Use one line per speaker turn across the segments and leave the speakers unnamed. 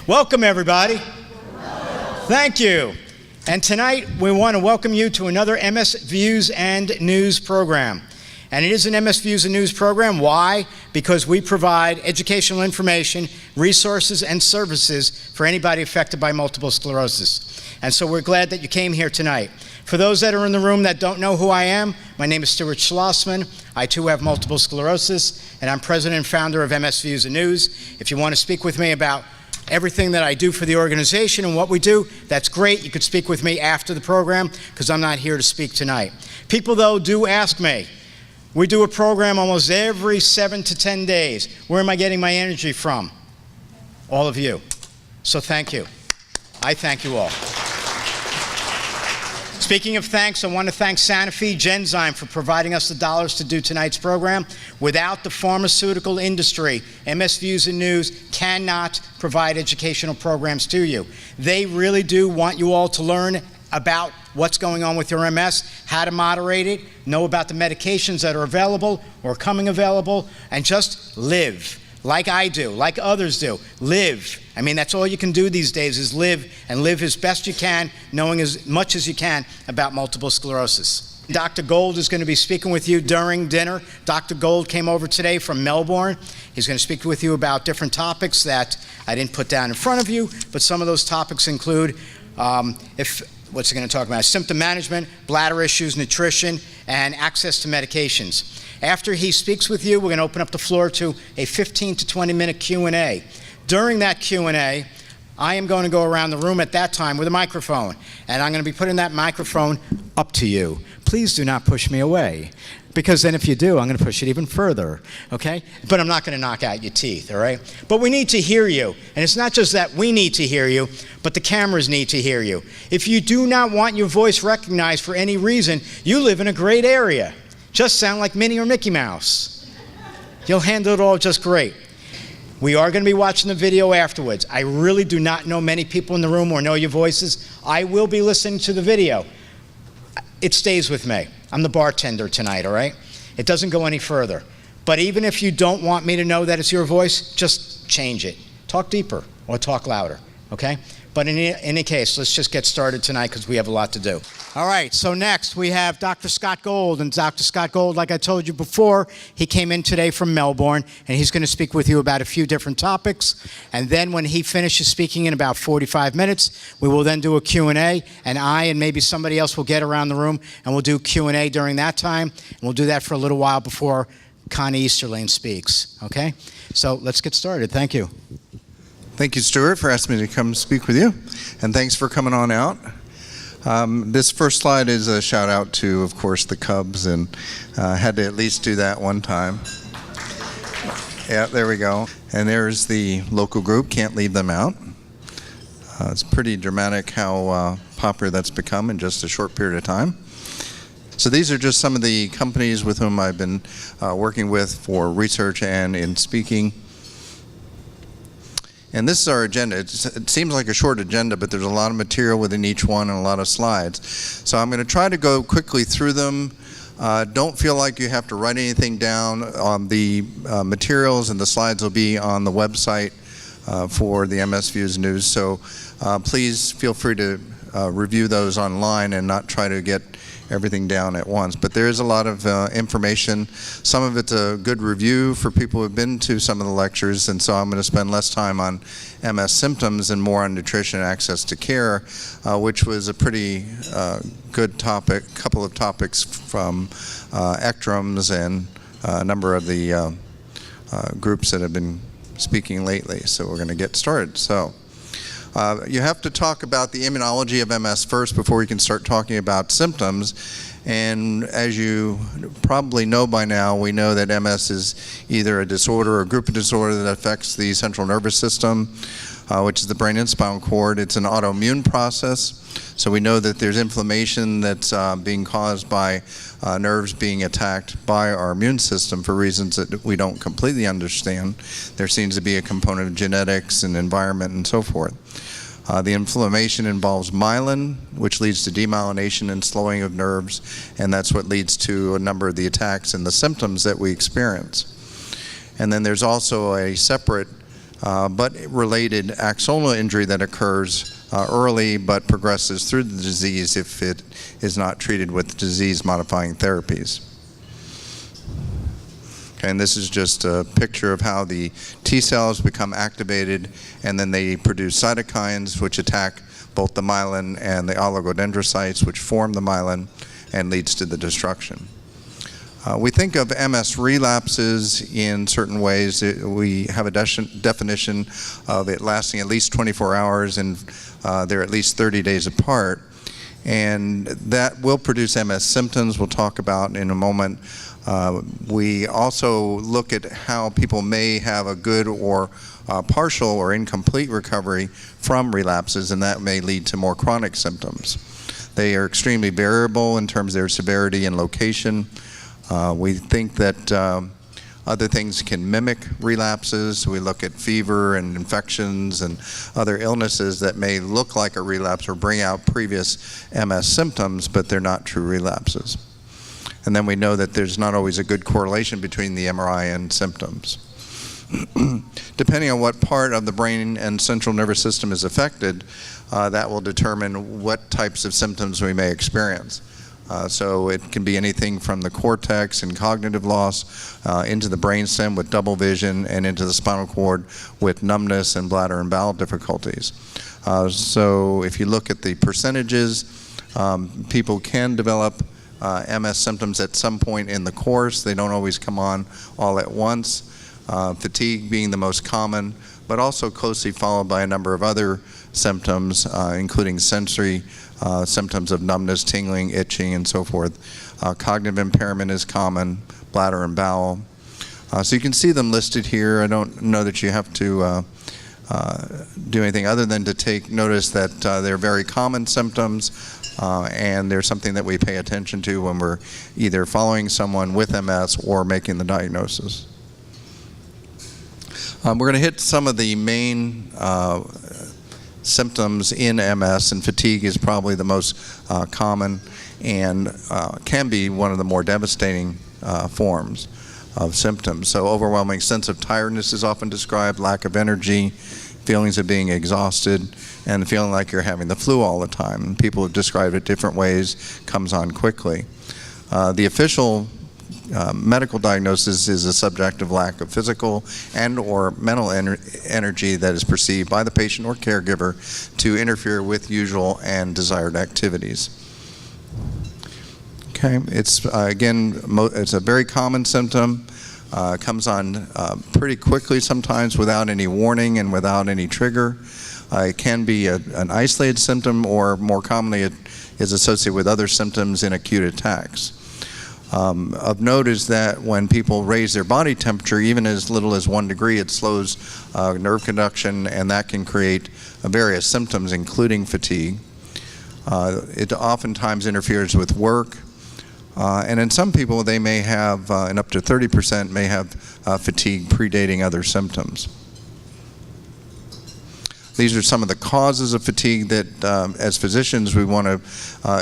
Welcome, everybody. Thank you. And tonight, we want to welcome you to another MS Views and News program. And it is an MS Views and News program. Why? Because we provide educational information, resources, and services for anybody affected by multiple sclerosis. And so we're glad that you came here tonight. For those that are in the room that don't know who I am, my name is Stuart Schlossman. I too have multiple sclerosis, and I'm president and founder of MS Views and News. If you want to speak with me about everything that I do for the organization and what we do, that's great. You could speak with me after the program, because I'm not here to speak tonight. People, though, do ask me. We do a program almost every 7 to 10 days. Where am I getting my energy from? All of you. So thank you. I thank you all. Speaking of thanks, I want to thank Sanofi-Genzyme for providing us the dollars to do tonight's program. Without the pharmaceutical industry, MS Views and News cannot provide educational programs to you. They really do want you all to learn about what's going on with your MS, how to moderate it, know about the medications that are available or coming available, and just live. Like I do, like others do. Live. I mean, that's all you can do these days is live, and live as best you can, knowing as much as you can about multiple sclerosis. Dr. Gold is going to be speaking with you during dinner. Dr. Gold came over today from Melbourne. He's going to speak with you about different topics that I didn't put down in front of you, but some of those topics include what's he going to talk about? Symptom management, bladder issues, nutrition, and access to medications. After he speaks with you, we're going to open up the floor to a 15 to 20-minute Q&A. During that Q&A, I am going to go around the room at that time with a microphone, and I'm going to be putting that microphone up to you. Please do not push me away, because then if you do, I'm going to push it even further, okay? But I'm not going to knock out your teeth, all right? But we need to hear you, and it's not just that we need to hear you, but the cameras need to hear you. If you do not want your voice recognized for any reason, you live in a great area. Just sound like Minnie or Mickey Mouse. You'll handle it all just great. We are going to be watching the video afterwards. I really do not know many people in the room or know your voices. I will be listening to the video. It stays with me. I'm the bartender tonight, all right? It doesn't go any further. But even if you don't want me to know that it's your voice, just change it. Talk deeper or talk louder, okay? But in any case, let's just get started tonight because we have a lot to do. All right, so next we have Dr. Scott Gold. And Dr. Scott Gold, like I told you before, he came in today from Melbourne, and he's going to speak with you about a few different topics. And then when he finishes speaking in about 45 minutes, we will then do a Q&A, and I and maybe somebody else will get around the room, and we'll do Q&A during that time. And we'll do that for a little while before Connie Easterlane speaks, okay? So let's get started. Thank you.
Thank you, Stuart, for asking me to come speak with you, and thanks for coming on out. This first slide is a shout out to, of course, the Cubs, and had to at least do that one time. Yeah, there we go. And there's the local group, Can't Leave Them Out. It's pretty dramatic how popular that's become in just a short period of time. So these are just some of the companies with whom I've been working with for research and in speaking. And this is our agenda. It seems like a short agenda, but there's a lot of material within each one and a lot of slides. So I'm going to try to go quickly through them. Don't feel like you have to write anything down. The materials and the slides will be on the website for the MS Views News. So please feel free to review those online and not try to get everything down at once. But there is a lot of information. Some of it's a good review for people who have been to some of the lectures, and so I'm going to spend less time on MS symptoms and more on nutrition and access to care, which was a pretty good topic, couple of topics from ECTRIMS and a number of the groups that have been speaking lately. So we're going to get started. So you have to talk about the immunology of MS first before you can start talking about symptoms. And as you probably know by now, we know that MS is either a disorder or a group of disorders that affects the central nervous system, which is the brain and spinal cord. It's an autoimmune process. So we know that there's inflammation that's being caused by nerves being attacked by our immune system for reasons that we don't completely understand. There seems to be a component of genetics and environment and so forth. The inflammation involves myelin, which leads to demyelination and slowing of nerves, and that's what leads to a number of the attacks and the symptoms that we experience. And then there's also a separate but related axonal injury that occurs early but progresses through the disease if it is not treated with disease-modifying therapies. And this is just a picture of how the T cells become activated, and then they produce cytokines which attack both the myelin and the oligodendrocytes, which form the myelin and leads to the destruction. We think of MS relapses in certain ways. We have a definition of it lasting at least 24 hours, and they're at least 30 days apart. And that will produce MS symptoms we'll talk about in a moment. We also look at how people may have a good or partial or incomplete recovery from relapses, and that may lead to more chronic symptoms. They are extremely variable in terms of their severity and location. We think that other things can mimic relapses. We look at fever and infections and other illnesses that may look like a relapse or bring out previous MS symptoms, but they're not true relapses. And then we know that there's not always a good correlation between the MRI and symptoms. Depending on what part of the brain and central nervous system is affected, that will determine what types of symptoms we may experience. So it can be anything from the cortex and cognitive loss into the brainstem with double vision and into the spinal cord with numbness and bladder and bowel difficulties. So if you look at the percentages, people can develop MS symptoms at some point in the course. They don't always come on all at once. Fatigue being the most common, but also closely followed by a number of other symptoms, including sensory symptoms of numbness, tingling, itching, and so forth. Cognitive impairment is common, bladder and bowel. So you can see them listed here. I don't know that you have to do anything other than to take notice that they're very common symptoms, and they're something that we pay attention to when we're either following someone with MS or making the diagnosis. We're going to hit some of the main symptoms in MS, and fatigue is probably the most common and can be one of the more devastating forms of symptoms. So overwhelming sense of tiredness is often described, lack of energy, feelings of being exhausted, and feeling like you're having the flu all the time. People have described it different ways, comes on quickly. The official medical diagnosis is a subjective lack of physical and or mental energy that is perceived by the patient or caregiver to interfere with usual and desired activities. Okay, it's again, it's a very common symptom. Comes on pretty quickly sometimes without any warning and without any trigger. It can be an isolated symptom, or more commonly it is associated with other symptoms in acute attacks. Of note is that when people raise their body temperature, even as little as 1 degree, it slows nerve conduction, and that can create various symptoms, including fatigue. It oftentimes interferes with work, and in some people they may have, and up to 30% may have fatigue predating other symptoms. These are some of the causes of fatigue that, as physicians, we want to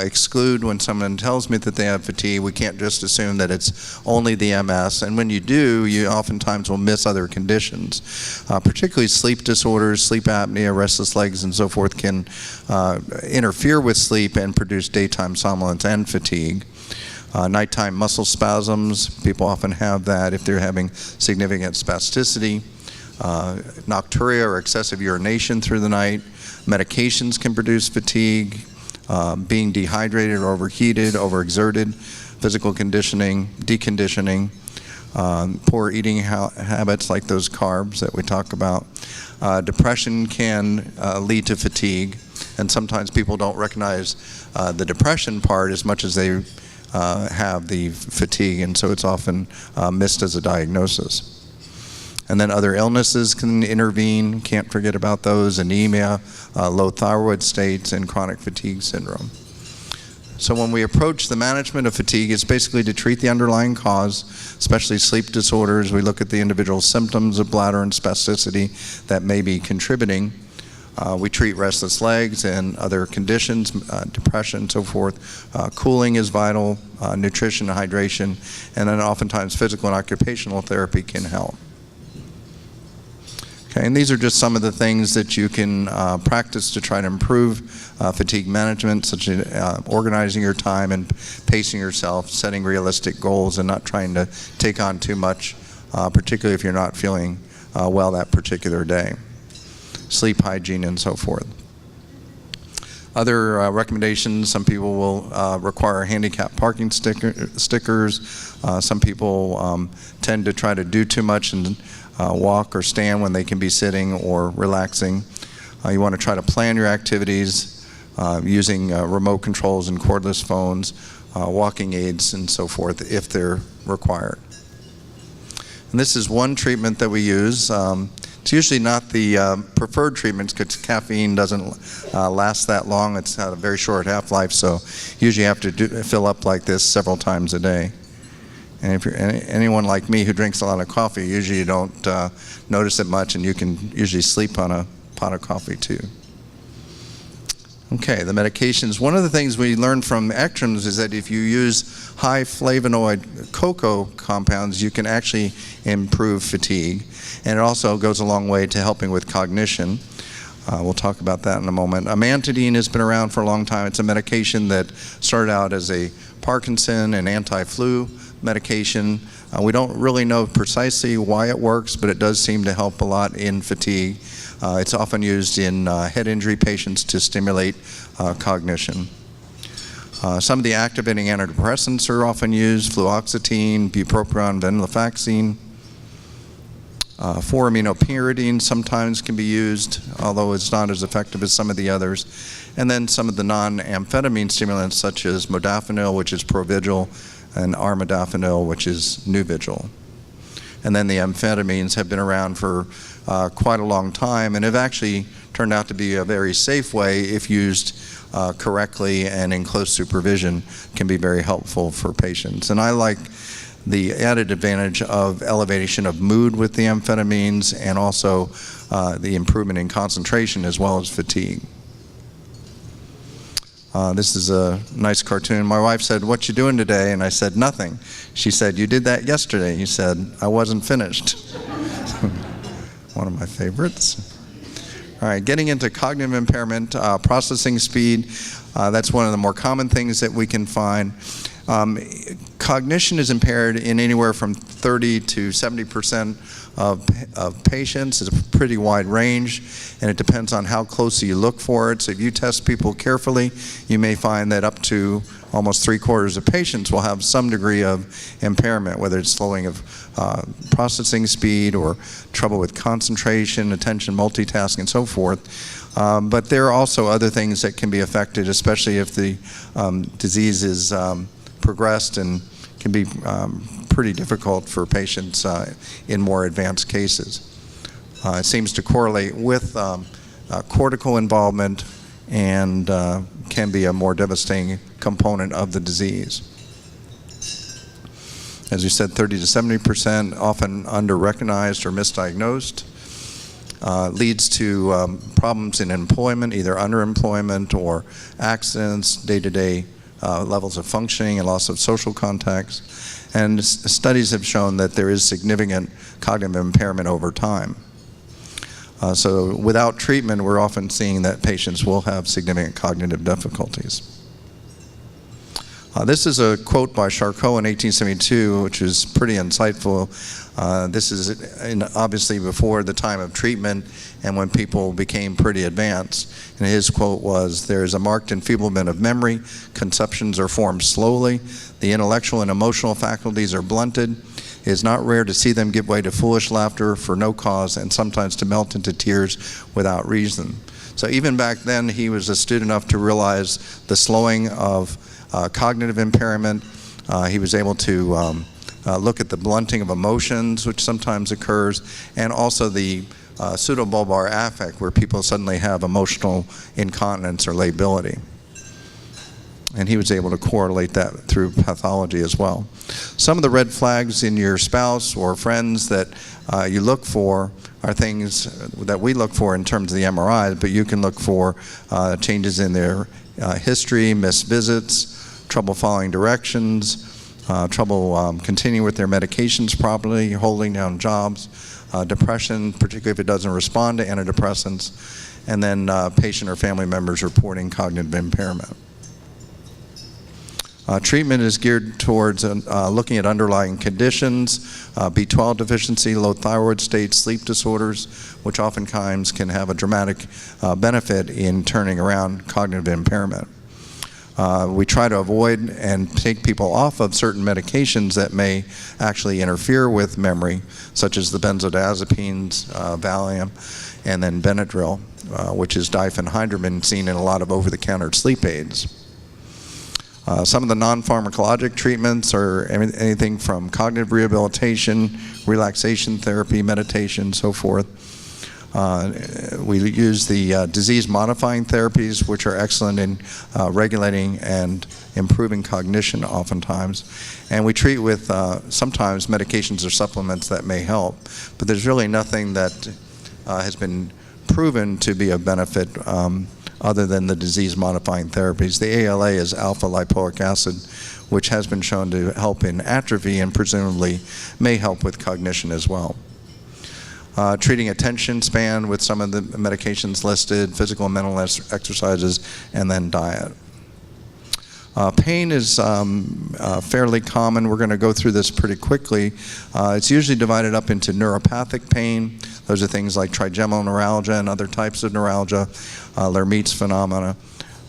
exclude when someone tells me that they have fatigue. We can't just assume that it's only the MS, and when you do, you oftentimes will miss other conditions. Particularly sleep disorders, sleep apnea, restless legs, and so forth can interfere with sleep and produce daytime somnolence and fatigue. Nighttime muscle spasms, people often have that if they're having significant spasticity. Nocturia or excessive urination through the night. Medications can produce fatigue. Being dehydrated or overheated, overexerted. Physical conditioning, deconditioning. Poor eating habits like those carbs that we talk about. Depression can lead to fatigue, and sometimes people don't recognize the depression part as much as they have the fatigue, and so it's often missed as a diagnosis. And then other illnesses can intervene, can't forget about those: anemia, low thyroid states, and chronic fatigue syndrome. So when we approach the management of fatigue, it's basically to treat the underlying cause, especially sleep disorders. We look at the individual symptoms of bladder and spasticity that may be contributing. We treat restless legs and other conditions, depression, so forth. Cooling is vital, nutrition, hydration, and then oftentimes physical and occupational therapy can help. Okay, and these are just some of the things that you can practice to try to improve fatigue management, such as organizing your time and pacing yourself, setting realistic goals, and not trying to take on too much, particularly if you're not feeling well that particular day. Sleep hygiene and so forth. Other recommendations, some people will require handicap parking stickers. Some people tend to try to do too much and walk or stand when they can be sitting or relaxing. You want to try to plan your activities using remote controls and cordless phones, walking aids and so forth if they're required. And this is one treatment that we use. It's usually not the preferred treatment because caffeine doesn't last that long. It's had a very short half-life, so usually you have to fill up like this several times a day. And if you're anyone like me who drinks a lot of coffee, usually you don't notice it much, and you can usually sleep on a pot of coffee too. Okay, the medications. One of the things we learned from Ectrons is that if you use high flavonoid cocoa compounds, you can actually improve fatigue. And it also goes a long way to helping with cognition. We'll talk about that in a moment. Amantadine has been around for a long time. It's a medication that started out as a Parkinson and anti-flu medication. We don't really know precisely why it works, but it does seem to help a lot in fatigue. It's often used in head injury patients to stimulate cognition. Some of the activating antidepressants are often used: fluoxetine, bupropion, venlafaxine. 4-aminopyridine sometimes can be used, although it's not as effective as some of the others. And then some of the non-amphetamine stimulants, such as modafinil, which is Provigil, and armodafinil, which is Nuvigil. And then the amphetamines have been around for quite a long time and have actually turned out to be a very safe way, if used correctly and in close supervision, can be very helpful for patients. And I like the added advantage of elevation of mood with the amphetamines, and also the improvement in concentration as well as fatigue. This is a nice cartoon. My wife said, "What you doing today?" And I said, "Nothing." She said, "You did that yesterday." He said, "I wasn't finished." One of my favorites. All right, getting into cognitive impairment, processing speed. That's one of the more common things that we can find. Cognition is impaired in anywhere from 30 to 70% of patients. It's a pretty wide range, and it depends on how closely you look for it. So if you test people carefully, you may find that up to almost 3/4 of patients will have some degree of impairment, whether it's slowing of processing speed or trouble with concentration, attention, multitasking, and so forth. But there are also other things that can be affected, especially if the disease is progressed, and can be pretty difficult for patients in more advanced cases. It seems to correlate with cortical involvement, and can be a more devastating component of the disease. As you said, 30 to 70%, often under-recognized or misdiagnosed. Leads to problems in employment, either underemployment or accidents, day-to-day levels of functioning, and loss of social contacts. And studies have shown that there is significant cognitive impairment over time. So without treatment, we're often seeing that patients will have significant cognitive difficulties. This is a quote by Charcot in 1872, which is pretty insightful. This is obviously before the time of treatment and when people became pretty advanced. And his quote was, "There is a marked enfeeblement of memory. Conceptions are formed slowly. The intellectual and emotional faculties are blunted. It is not rare to see them give way to foolish laughter for no cause, and sometimes to melt into tears without reason." So even back then, he was astute enough to realize the slowing of cognitive impairment. He was able to look at the blunting of emotions, which sometimes occurs, and also the pseudobulbar affect, where people suddenly have emotional incontinence or lability. And he was able to correlate that through pathology as well. Some of the red flags in your spouse or friends that you look for are things that we look for in terms of the MRI, but you can look for changes in their history, missed visits, trouble following directions, trouble continuing with their medications properly, holding down jobs, depression, particularly if it doesn't respond to antidepressants, and then patient or family members reporting cognitive impairment. Treatment is geared towards looking at underlying conditions, B12 deficiency, low thyroid state, sleep disorders, which oftentimes can have a dramatic benefit in turning around cognitive impairment. We try to avoid and take people off of certain medications that may actually interfere with memory, such as the benzodiazepines, Valium, and then Benadryl, which is diphenhydramine, seen in a lot of over-the-counter sleep aids. Some of the non-pharmacologic treatments are anything from cognitive rehabilitation, relaxation therapy, meditation, so forth. We use the disease-modifying therapies, which are excellent in regulating and improving cognition oftentimes. And we treat with sometimes medications or supplements that may help, but there's really nothing that has been proven to be of benefit other than the disease-modifying therapies. The ALA is alpha-lipoic acid, which has been shown to help in atrophy and presumably may help with cognition as well. Treating attention span with some of the medications listed, physical and mental exercises, and then diet. Pain is fairly common. We're going to go through this pretty quickly. It's usually divided up into neuropathic pain. Those are things like trigeminal neuralgia and other types of neuralgia, Lermite's phenomena.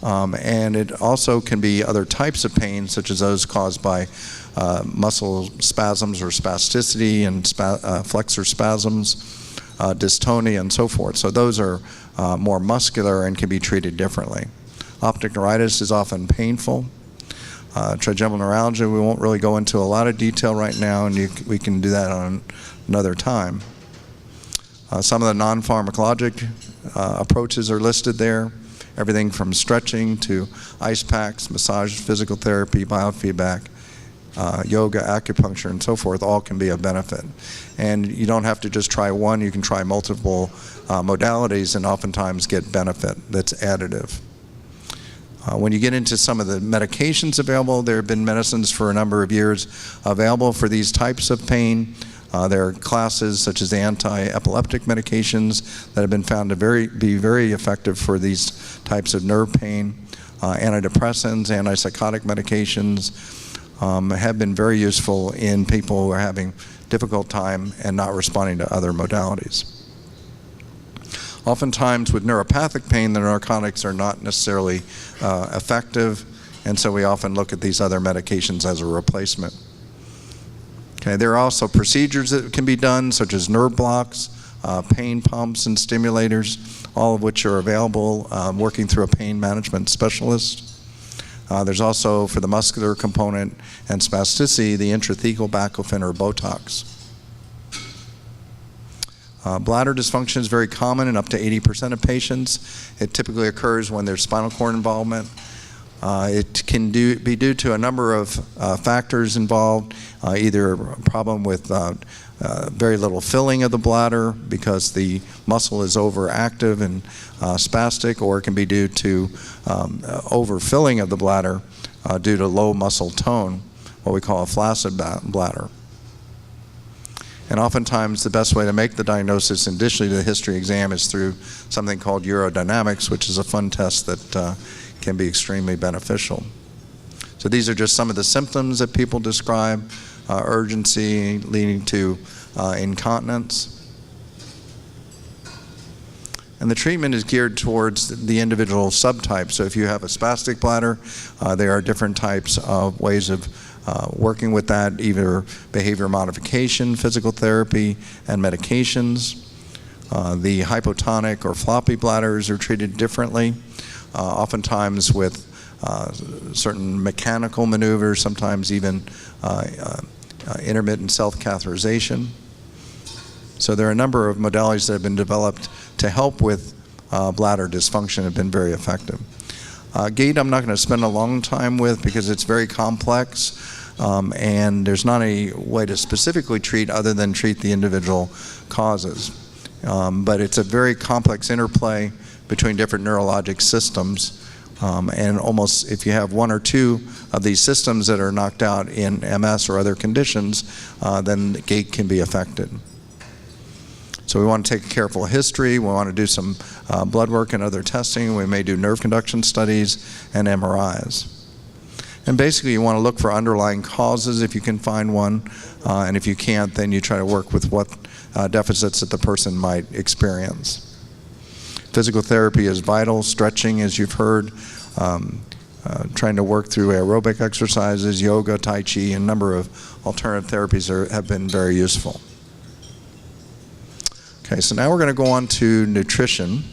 And it also can be other types of pain, such as those caused by muscle spasms or spasticity and flexor spasms, dystonia, and so forth. So those are more muscular and can be treated differently. Optic neuritis is often painful. Trigeminal neuralgia, we won't really go into a lot of detail right now, and we can do that on another time. Some of the non-pharmacologic approaches are listed there. Everything from stretching to ice packs, massage, physical therapy, biofeedback, yoga, acupuncture, and so forth, all can be of benefit. And you don't have to just try one, you can try multiple modalities and oftentimes get benefit that's additive. When you get into some of the medications available, there have been medicines for a number of years available for these types of pain. There are classes such as anti-epileptic medications that have been found to be very effective for these types of nerve pain. Antidepressants, antipsychotic medications have been very useful in people who are having difficult time and not responding to other modalities. Oftentimes with neuropathic pain, the narcotics are not necessarily effective, and so we often look at these other medications as a replacement. Okay, there are also procedures that can be done, such as nerve blocks, pain pumps and stimulators, all of which are available working through a pain management specialist. There's also, for the muscular component and spasticity, the intrathecal baclofen or Botox. Bladder dysfunction is very common in up to 80% of patients. It typically occurs when there's spinal cord involvement. It can be due to a number of factors involved, either a problem with very little filling of the bladder because the muscle is overactive and spastic, or it can be due to overfilling of the bladder due to low muscle tone, what we call a flaccid bladder. And oftentimes the best way to make the diagnosis, in addition to the history exam, is through something called urodynamics, which is a fun test that can be extremely beneficial. So these are just some of the symptoms that people describe: urgency leading to incontinence. And the treatment is geared towards the individual subtype. So if you have a spastic bladder, there are different types of ways of working with that, either behavior modification, physical therapy, and medications. The hypotonic or floppy bladders are treated differently, oftentimes with certain mechanical maneuvers, sometimes even intermittent self-catheterization. So there are a number of modalities that have been developed to help with bladder dysfunction, have been very effective. Gait I'm not going to spend a long time with because it's very complex, and there's not a way to specifically treat other than treat the individual causes. But it's a very complex interplay between different neurologic systems And almost, if you have one or two of these systems that are knocked out in MS or other conditions, then Gait can be affected. So we want to take a careful history. We want to do some blood work and other testing. We may do nerve conduction studies and MRIs. And basically, you want to look for underlying causes if you can find one. And if you can't, then you try to work with what deficits that the person might experience. Physical therapy is vital. Stretching, as you've heard, trying to work through aerobic exercises, yoga, tai chi, and a number of alternative therapies have been very useful. Okay, so now we're going to go on to nutrition.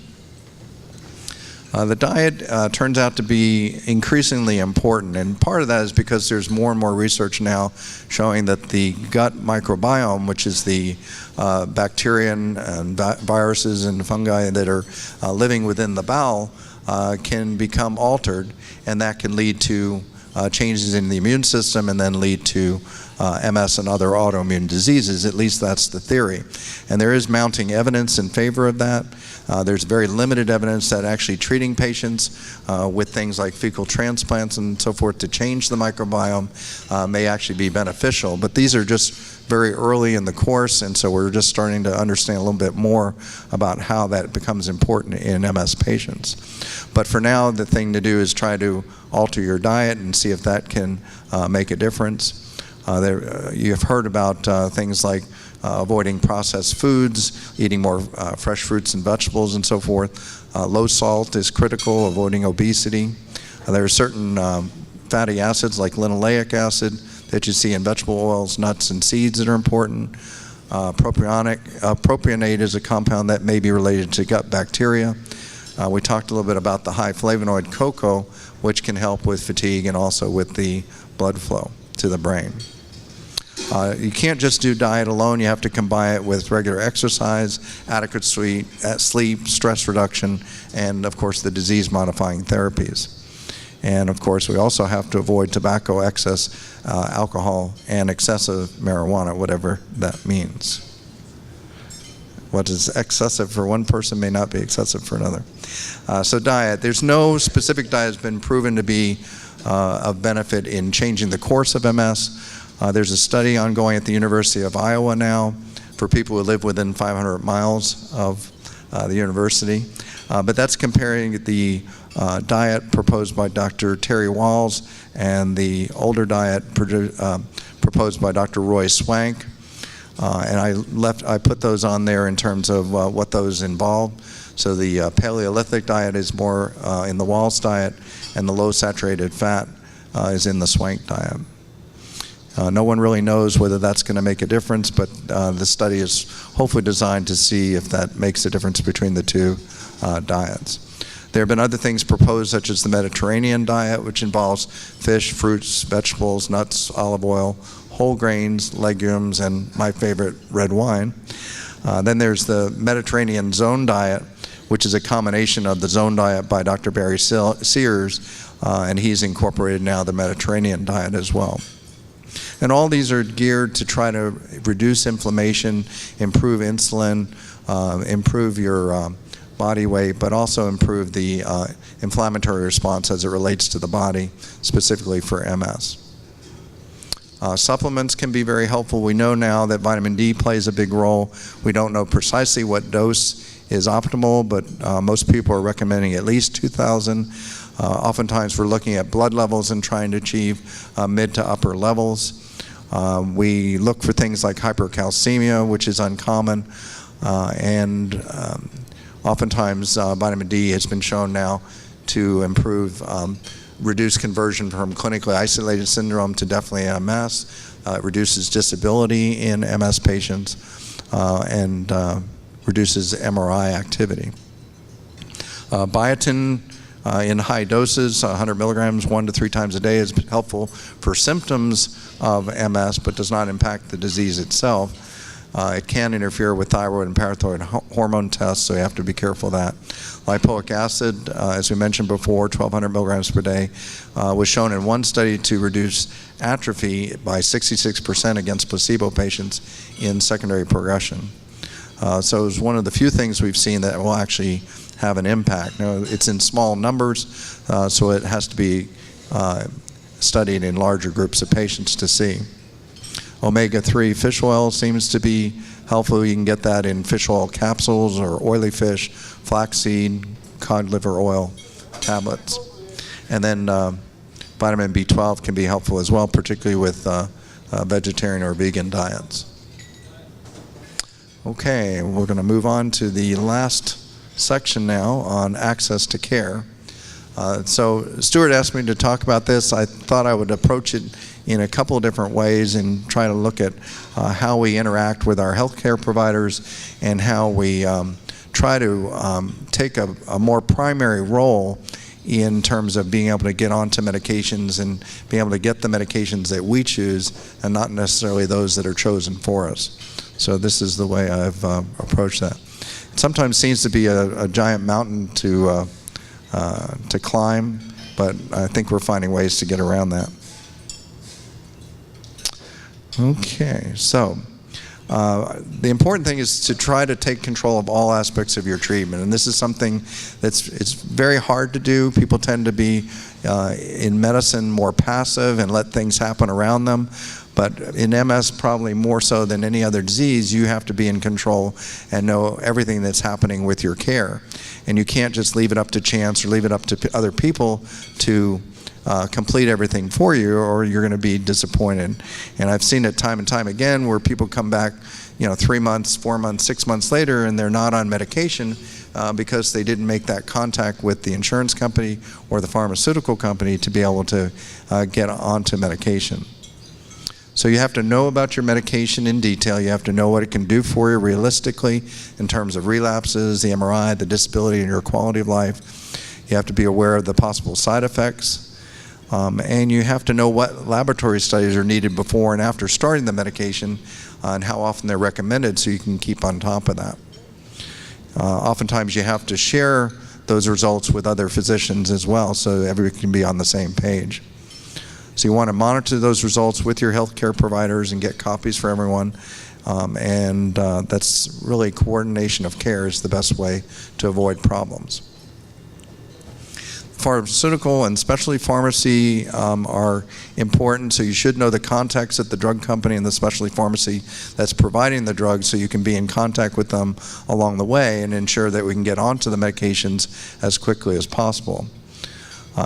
The diet turns out to be increasingly important, and part of that is because there's more and more research now showing that the gut microbiome, which is the bacteria and viruses and fungi that are living within the bowel, can become altered, and that can lead to changes in the immune system and then lead to MS and other autoimmune diseases. At least that's the theory. And there is mounting evidence in favor of that. There's very limited evidence that actually treating patients with things like fecal transplants and so forth to change the microbiome may actually be beneficial. But these are just very early in the course, and so we're just starting to understand a little bit more about how that becomes important in MS patients. But for now, the thing to do is try to alter your diet and see if that can make a difference. You have heard about things like avoiding processed foods, eating more fresh fruits and vegetables and so forth. Low salt is critical, avoiding obesity. There are certain fatty acids like linoleic acid that you see in vegetable oils, nuts, and seeds that are important. Propionate is a compound that may be related to gut bacteria. We talked a little bit about the high flavonoid cocoa, which can help with fatigue and also with the blood flow to the brain. You can't just do diet alone. You have to combine it with regular exercise, adequate sleep, stress reduction, and of course the disease-modifying therapies. And of course we also have to avoid tobacco, excess alcohol, and excessive marijuana, whatever that means. What is excessive for one person may not be excessive for another. So diet, there's no specific diet that's been proven to be of benefit in changing the course of MS. There's a study ongoing at the University of Iowa now for people who live within 500 miles of the university. But that's comparing the diet proposed by Dr. Terry Walls and the older diet proposed by Dr. Roy Swank. And I put those on there in terms of what those involve. So the Paleolithic diet is more in the Walls diet, and the low saturated fat is in the Swank diet. No one really knows whether that's going to make a difference, but the study is hopefully designed to see if that makes a difference between the two diets. There have been other things proposed, such as the Mediterranean diet, which involves fish, fruits, vegetables, nuts, olive oil, whole grains, legumes, and my favorite, red wine. Then there's the Mediterranean zone diet, which is a combination of the zone diet by Dr. Barry Sears, and he's incorporated now the Mediterranean diet as well. And all these are geared to try to reduce inflammation, improve insulin, improve your body weight, but also improve the inflammatory response as it relates to the body, specifically for MS. Supplements can be very helpful. We know now that vitamin D plays a big role. We don't know precisely what dose is optimal, but most people are recommending at least 2,000. Oftentimes we're looking at blood levels and trying to achieve mid to upper levels. We look for things like hypercalcemia, which is uncommon, and oftentimes vitamin D has been shown now to improve reduce conversion from clinically isolated syndrome to definitely MS. It reduces disability in MS patients and reduces MRI activity. Biotin in high doses, 100 milligrams 1 to 3 times a day, is helpful for symptoms of MS, but does not impact the disease itself. It can interfere with thyroid and parathyroid hormone tests, so you have to be careful of that. Lipoic acid, as we mentioned before, 1,200 milligrams per day, was shown in one study to reduce atrophy by 66% against placebo patients in secondary progression. So it's one of the few things we've seen that will actually have an impact. Now, it's in small numbers, so it has to be studied in larger groups of patients to see. Omega-3 fish oil seems to be helpful. You can get that in fish oil capsules or oily fish, flaxseed, cod liver oil tablets. And then vitamin B12 can be helpful as well, particularly with vegetarian or vegan diets. Okay, we're going to move on to the last section now on access to care. So Stuart asked me to talk about this. I thought I would approach it in a couple of different ways and try to look at how we interact with our healthcare providers and how we try to take a more primary role in terms of being able to get onto medications and being able to get the medications that we choose and not necessarily those that are chosen for us. So this is the way I've approached that. It sometimes seems to be a giant mountain to climb, but I think we're finding ways to get around that. Okay, so the important thing is to try to take control of all aspects of your treatment, and this is something it's very hard to do. People tend to be in medicine more passive and let things happen around them, but in MS probably more so than any other disease, you have to be in control and know everything that's happening with your care, and you can't just leave it up to chance or leave it up to other people to complete everything for you, or you're going to be disappointed. And I've seen it time and time again where people come back, 3 months, 4 months, 6 months later, and they're not on medication because they didn't make that contact with the insurance company or the pharmaceutical company to be able to get onto medication. So you have to know about your medication in detail. You have to know what it can do for you realistically in terms of relapses, the MRI, the disability, and your quality of life. You have to be aware of the possible side effects. And you have to know what laboratory studies are needed before and after starting the medication and how often they're recommended so you can keep on top of that. Oftentimes you have to share those results with other physicians as well so everybody can be on the same page. So you want to monitor those results with your healthcare providers and get copies for everyone. And that's really coordination of care is the best way to avoid problems. Pharmaceutical and specialty pharmacy are important, so you should know the contacts at the drug company and the specialty pharmacy that's providing the drug so you can be in contact with them along the way and ensure that we can get onto the medications as quickly as possible.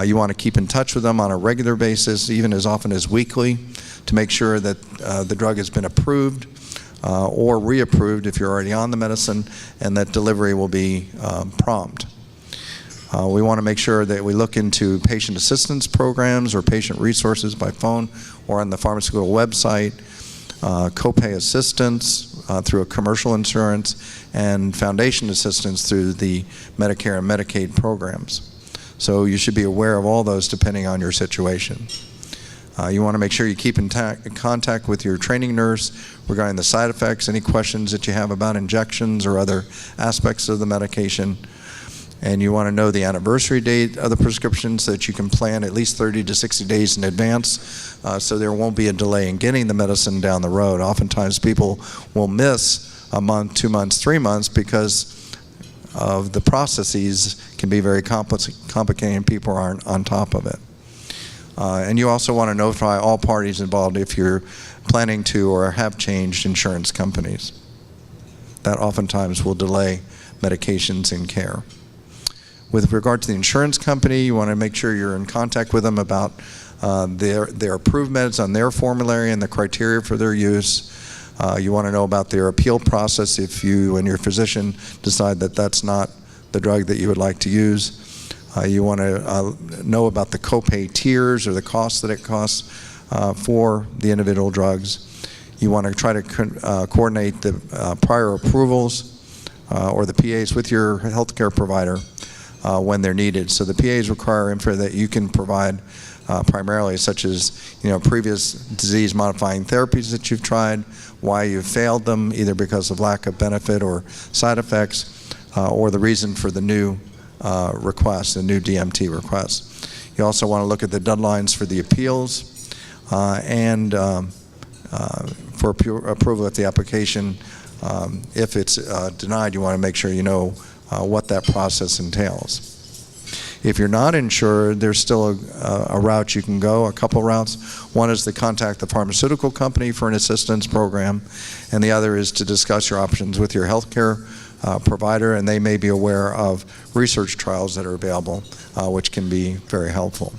You want to keep in touch with them on a regular basis, even as often as weekly, to make sure that the drug has been approved or reapproved if you're already on the medicine, and that delivery will be prompt. We want to make sure that we look into patient assistance programs or patient resources by phone or on the pharmaceutical website, copay assistance through a commercial insurance, and foundation assistance through the Medicare and Medicaid programs. So you should be aware of all those depending on your situation. You want to make sure you keep in contact with your training nurse regarding the side effects, any questions that you have about injections or other aspects of the medication. And you want to know the anniversary date of the prescription so that you can plan at least 30 to 60 days in advance so there won't be a delay in getting the medicine down the road. Oftentimes people will miss a month, 2 months, 3 months because of the processes can be very complicated and people aren't on top of it. And you also want to notify all parties involved if you're planning to or have changed insurance companies. That oftentimes will delay medications and care. With regard to the insurance company, you want to make sure you're in contact with them about their approved meds on their formulary and the criteria for their use. You want to know about their appeal process if you and your physician decide that that's not the drug that you would like to use. You want to know about the copay tiers or the costs that it costs for the individual drugs. You want to try to coordinate the prior approvals or the PAs with your healthcare provider when they're needed. So the PAs require info that you can provide primarily, such as previous disease-modifying therapies that you've tried, why you've failed them, either because of lack of benefit or side effects, or the reason for the new request, the new DMT request. You also want to look at the deadlines for the appeals and for approval of the application. If it's denied, you want to make sure you know what that process entails. If you're not insured, there's still a route you can go, a couple routes. One is to contact the pharmaceutical company for an assistance program, and the other is to discuss your options with your healthcare provider, and they may be aware of research trials that are available, which can be very helpful.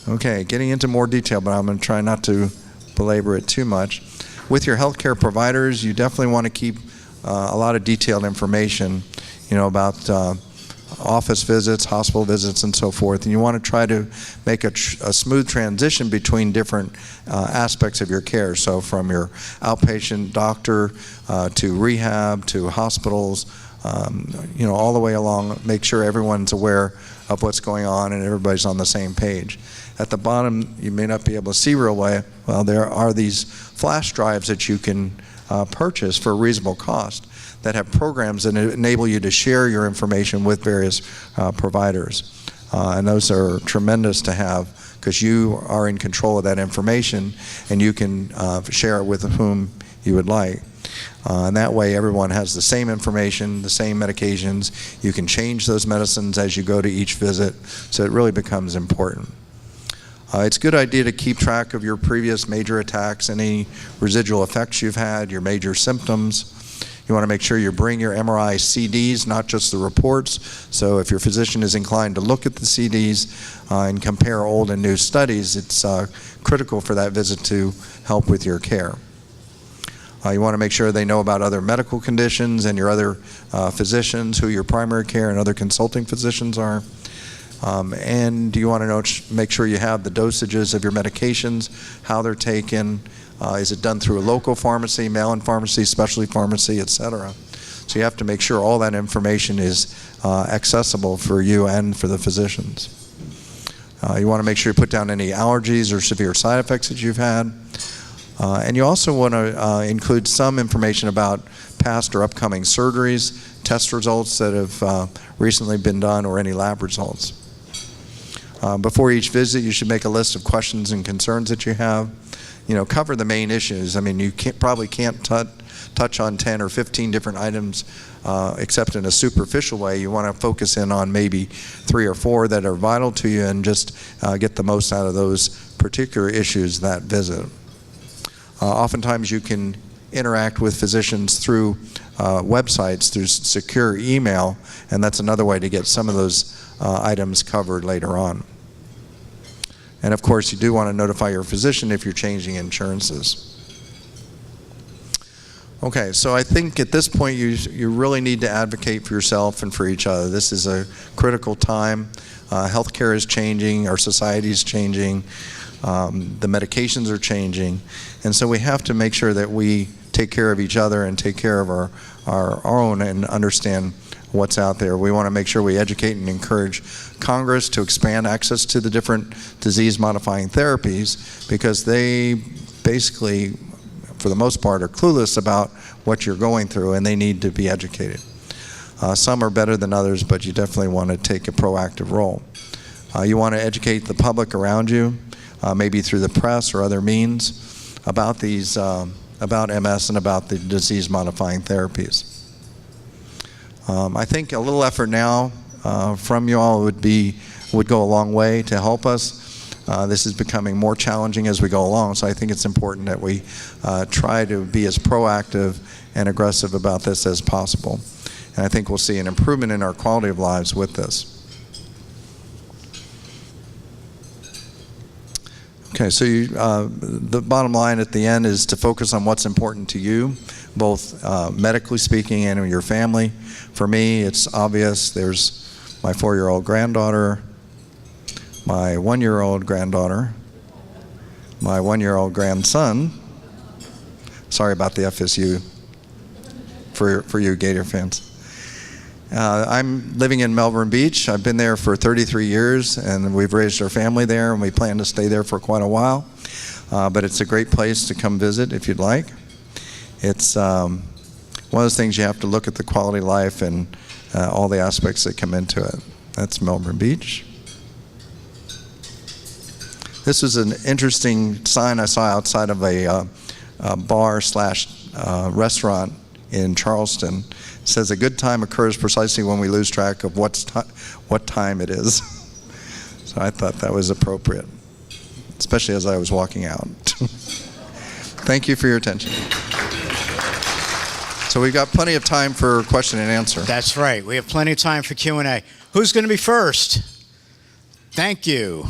Okay, getting into more detail, but I'm going to try not to belabor it too much. With your healthcare providers, you definitely want to keep a lot of detailed information, about office visits, hospital visits, and so forth. And you want to try to make a smooth transition between different aspects of your care. So from your outpatient doctor to rehab to hospitals, all the way along, make sure everyone's aware of what's going on and everybody's on the same page. At the bottom, you may not be able to see real well, there are these flash drives that you can purchase for a reasonable cost that have programs that enable you to share your information with various providers. And those are tremendous to have because you are in control of that information and you can share it with whom you would like. And that way everyone has the same information, the same medications. You can change those medicines as you go to each visit, so it really becomes important. It's a good idea to keep track of your previous major attacks, any residual effects you've had, your major symptoms. You want to make sure you bring your MRI CDs, not just the reports. So if your physician is inclined to look at the CDs and compare old and new studies, it's critical for that visit to help with your care. You want to make sure they know about other medical conditions and your other physicians, who your primary care and other consulting physicians are. And you want to make sure you have the dosages of your medications, how they're taken. Is it done through a local pharmacy, mail-in pharmacy, specialty pharmacy, etc.? So you have to make sure all that information is accessible for you and for the physicians. You want to make sure you put down any allergies or severe side effects that you've had. And you also want to include some information about past or upcoming surgeries, test results that have recently been done, or any lab results. Before each visit, you should make a list of questions and concerns that you have. Cover the main issues. I mean, you probably can't touch on 10 or 15 different items except in a superficial way. You want to focus in on maybe 3 or 4 that are vital to you and just get the most out of those particular issues that visit. Oftentimes you can interact with physicians through websites, through secure email, and that's another way to get some of those items covered later on. And of course, you do want to notify your physician if you're changing insurances. Okay, so I think at this point you really need to advocate for yourself and for each other. This is a critical time. Healthcare is changing, our society is changing, the medications are changing, and so we have to make sure that we take care of each other and take care of our own and understand what's out there. We want to make sure we educate and encourage Congress to expand access to the different disease-modifying therapies, because they basically, for the most part, are clueless about what you're going through, and they need to be educated. Some are better than others, but you definitely want to take a proactive role. You want to educate the public around you, maybe through the press or other means, about these, about MS and about the disease-modifying therapies. I think a little effort now from you all would go a long way to help us. This is becoming more challenging as we go along, so I think it's important that we try to be as proactive and aggressive about this as possible. And I think we'll see an improvement in our quality of lives with this. Okay, so the bottom line at the end is to focus on what's important to you, both medically speaking and your family. For me, it's obvious. There's my 4-year-old granddaughter, my 1-year-old granddaughter, my 1-year-old grandson. Sorry about the FSU for you Gator fans. I'm living in Melbourne Beach. I've been there for 33 years, and we've raised our family there, and we plan to stay there for quite a while. But it's a great place to come visit if you'd like. It's one of those things you have to look at the quality of life and all the aspects that come into it. That's Melbourne Beach. This is an interesting sign I saw outside of a bar/restaurant in Charleston. It says a good time occurs precisely when we lose track of what time it is. So I thought that was appropriate, especially as I was walking out. Thank you for your attention. So we've got plenty of time for question and answer.
That's right. We have plenty of time for Q&A. Who's going to be first? Thank you.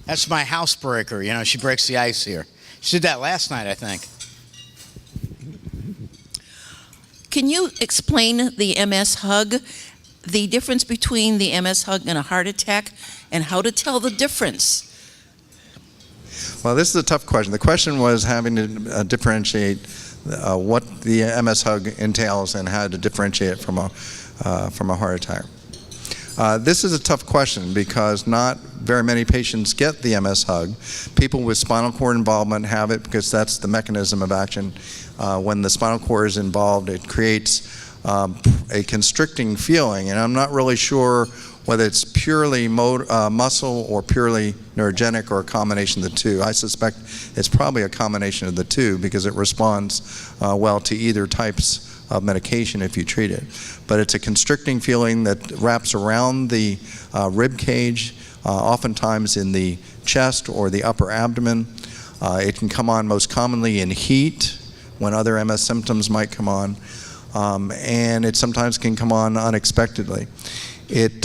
That's my housebreaker. You know, she breaks the ice here. She did that last night, I think.
Can you explain the MS hug, the difference between the MS hug and a heart attack, and how to tell the difference?
Well, this is a tough question. The question was having to differentiate what the MS hug entails and how to differentiate it from a heart attack. This is a tough question because not very many patients get the MS hug. People with spinal cord involvement have it because that's the mechanism of action. When the spinal cord is involved, it creates a constricting feeling, and I'm not really sure whether it's purely muscle or purely neurogenic or a combination of the two. I suspect it's probably a combination of the two because it responds well to either types of medication if you treat it. But it's a constricting feeling that wraps around the rib cage, oftentimes in the chest or the upper abdomen. It can come on most commonly in heat when other MS symptoms might come on, and it sometimes can come on unexpectedly. It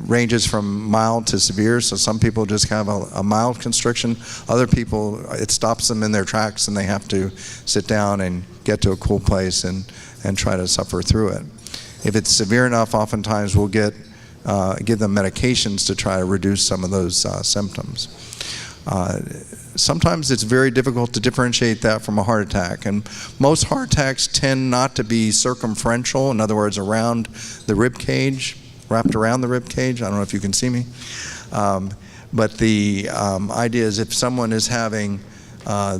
ranges from mild to severe, so some people just have a mild constriction. Other people, it stops them in their tracks and they have to sit down and get to a cool place and try to suffer through it. If it's severe enough, oftentimes we'll give them medications to try to reduce some of those symptoms. Sometimes it's very difficult to differentiate that from a heart attack, and most heart attacks tend not to be circumferential, in other words, around the rib cage, wrapped around the rib cage. I don't know if you can see me. But the idea is if someone is having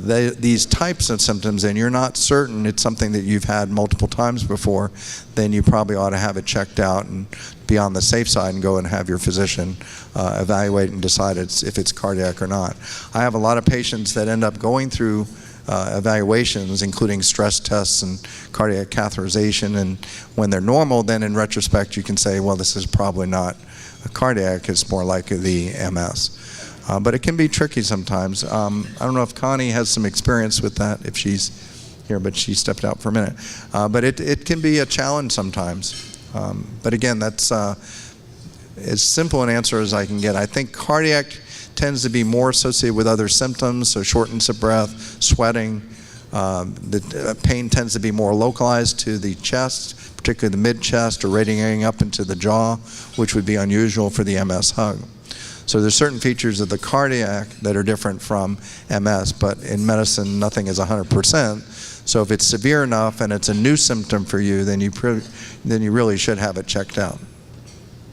these types of symptoms and you're not certain it's something that you've had multiple times before, then you probably ought to have it checked out and be on the safe side and go and have your physician evaluate and decide if it's cardiac or not. I have a lot of patients that end up going through evaluations, including stress tests and cardiac catheterization, and when they're normal, then in retrospect you can say, well, this is probably not a cardiac, it's more like the MS. But it can be tricky sometimes. I don't know if Connie has some experience with that, if she's here, but she stepped out for a minute. But it can be a challenge sometimes. But again, that's as simple an answer as I can get. I think cardiac tends to be more associated with other symptoms, so shortness of breath, sweating. The pain tends to be more localized to the chest, particularly the mid-chest or radiating up into the jaw, which would be unusual for the MS hug. So there's certain features of the cardiac that are different from MS, but in medicine, nothing is 100%. So if it's severe enough and it's a new symptom for you, then you really should have it checked out.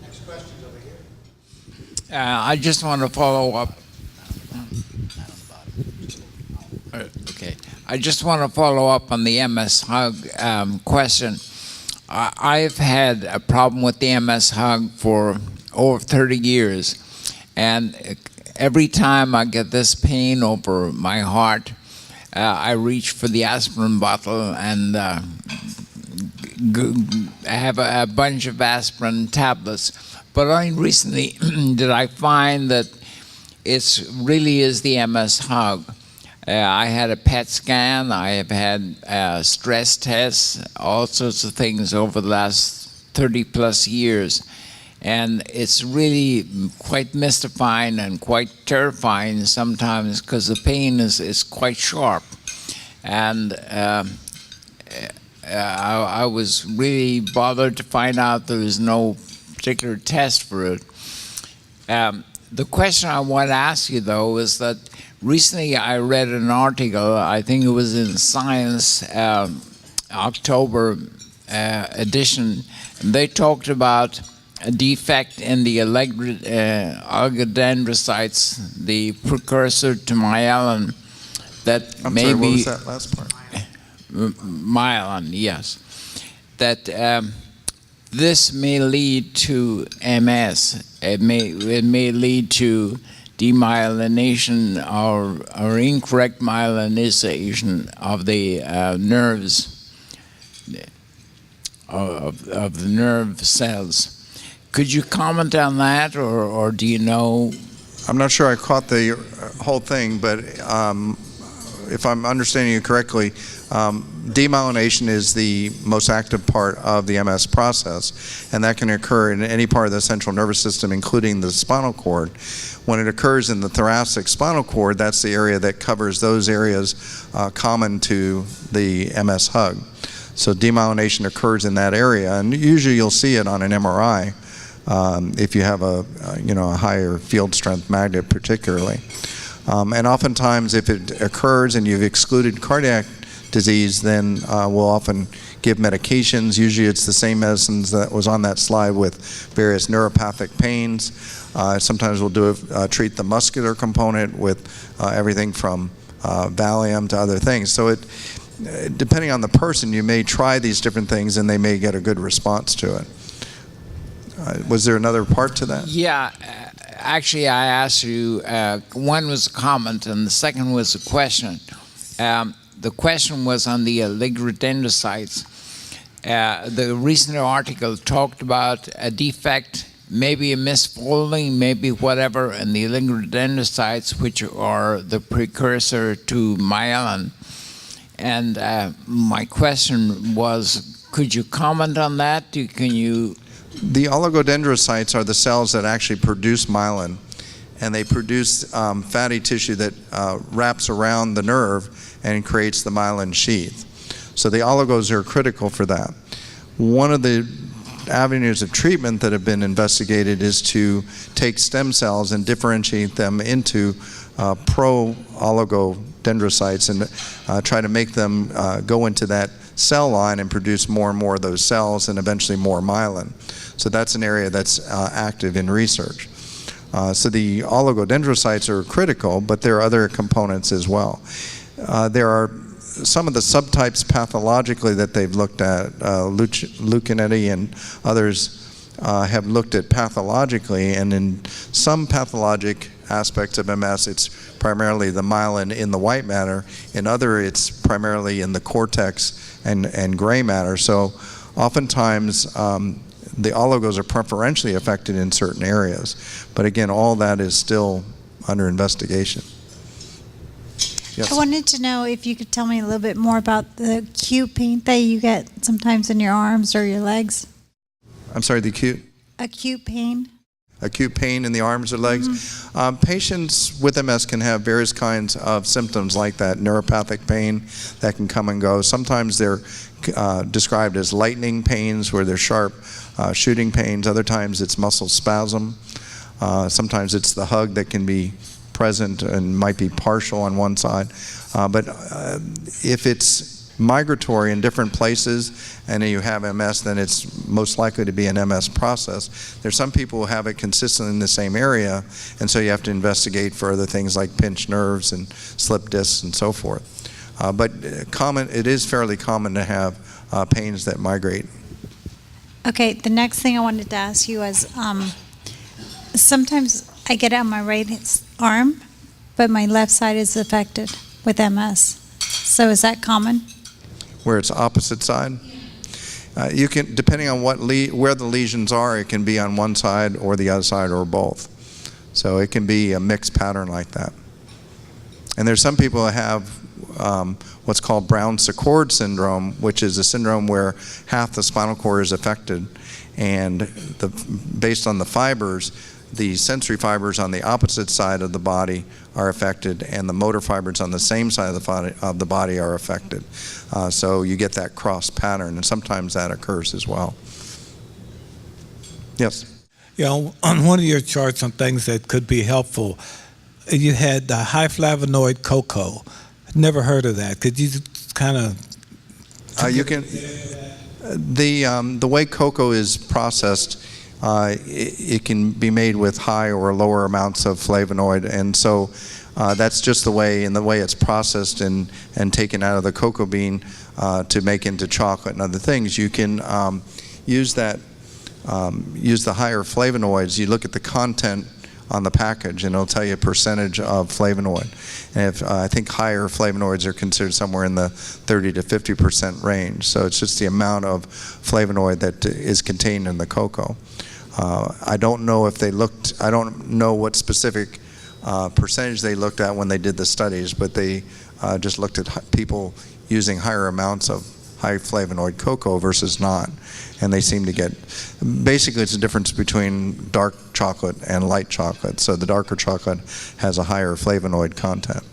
Next question's over here.
I just want to follow up. Okay. I just want to follow up on the MS hug question. I've had a problem with the MS hug for over 30 years. And every time I get this pain over my heart, I reach for the aspirin bottle and have a bunch of aspirin tablets. But only recently did I find that it really is the MS hug. I had a PET scan, I have had stress tests, all sorts of things over the last 30 plus years. And it's really quite mystifying and quite terrifying sometimes because the pain is quite sharp. And I was really bothered to find out there was no particular test for it. The question I want to ask you, though, is that recently I read an article, I think it was in Science, October edition, and they talked about a defect in the oligodendrocytes, the precursor to myelin, that
I'm
maybe...
sorry, what was that last part?
Myelin, yes. That this may lead to MS. It may lead to demyelination or incorrect myelinization of the nerves. of the nerve cells. Could you comment on that, or do you know?
I'm not sure I caught the whole thing, but if I'm understanding you correctly, demyelination is the most active part of the MS process, and that can occur in any part of the central nervous system, including the spinal cord. When it occurs in the thoracic spinal cord, that's the area that covers those areas common to the MS hug. So demyelination occurs in that area, and usually you'll see it on an MRI if you have a higher field strength magnet particularly. And oftentimes if it occurs and you've excluded cardiac disease, then we'll often give medications. Usually it's the same medicines that was on that slide with various neuropathic pains. Sometimes we'll treat the muscular component with everything from Valium to other things. So depending on the person, you may try these different things and they may get a good response to it. Was there another part to that?
Yeah, actually I asked you, one was a comment and the second was a question. The question was on the oligodendrocytes. The recent article talked about a defect, maybe a misfolding, maybe whatever, in the oligodendrocytes, which are the precursor to myelin. And my question was, could you comment on that? Can you?
The oligodendrocytes are the cells that actually produce myelin, and they produce fatty tissue that wraps around the nerve and creates the myelin sheath. So the oligos are critical for that. One of the avenues of treatment that have been investigated is to take stem cells and differentiate them into pro-oligodendrocytes and try to make them go into that cell line and produce more and more of those cells and eventually more myelin. So that's an area that's active in research. So the oligodendrocytes are critical, but there are other components as well. There are some of the subtypes pathologically that they've looked at, Lucanetti and others have looked at pathologically, and in some pathologic aspects of MS, it's primarily the myelin in the white matter. In other, it's primarily in the cortex and gray matter. So oftentimes, the oligos are preferentially affected in certain areas. But again, all that is still under investigation. Yes.
I wanted to know if you could tell me a little bit more about the acute pain that you get sometimes in your arms or your legs.
I'm sorry, the acute?
Acute pain.
Acute pain in the arms or legs. Mm-hmm. Patients with MS can have various kinds of symptoms like that, neuropathic pain that can come and go. Sometimes they're described as lightning pains where they're sharp shooting pains. Other times it's muscle spasm. Sometimes it's the hug that can be present and might be partial on one side. But if it's migratory in different places and you have MS, then it's most likely to be an MS process. There's some people who have it consistently in the same area, and so you have to investigate for other things like pinched nerves and slip discs and so forth. But it is fairly common to have pains that migrate.
Okay, the next thing I wanted to ask you was, sometimes I get it on my right arm, but my left side is affected with MS. So is that common?
Where it's opposite side? You can, depending on where the lesions are, it can be on one side or the other side or both. So it can be a mixed pattern like that. And there's some people who have what's called Brown-Sequard syndrome, which is a syndrome where half the spinal cord is affected, and based on the fibers, the sensory fibers on the opposite side of the body are affected, and the motor fibers on the same side of the body are affected. So you get that cross pattern, and sometimes that occurs as well. Yes?
Yeah, on one of your charts on things that could be helpful, you had high flavonoid cocoa. Never heard of that. Could you kind of?
You can. The way cocoa is processed, it can be made with high or lower amounts of flavonoid, and so that's just the way it's processed and taken out of the cocoa bean to make into chocolate and other things. You can use the higher flavonoids. You look at the content on the package, and it'll tell you a percentage of flavonoid. And if I think higher flavonoids are considered somewhere in the 30 to 50% range. So it's just the amount of flavonoid that is contained in the cocoa. I don't know if they looked, I don't know what specific percentage they looked at when they did the studies, but they just looked at people using higher amounts of high flavonoid cocoa versus not. And they seem to get, basically it's a difference between dark chocolate and light chocolate. So the darker chocolate has a higher flavonoid content.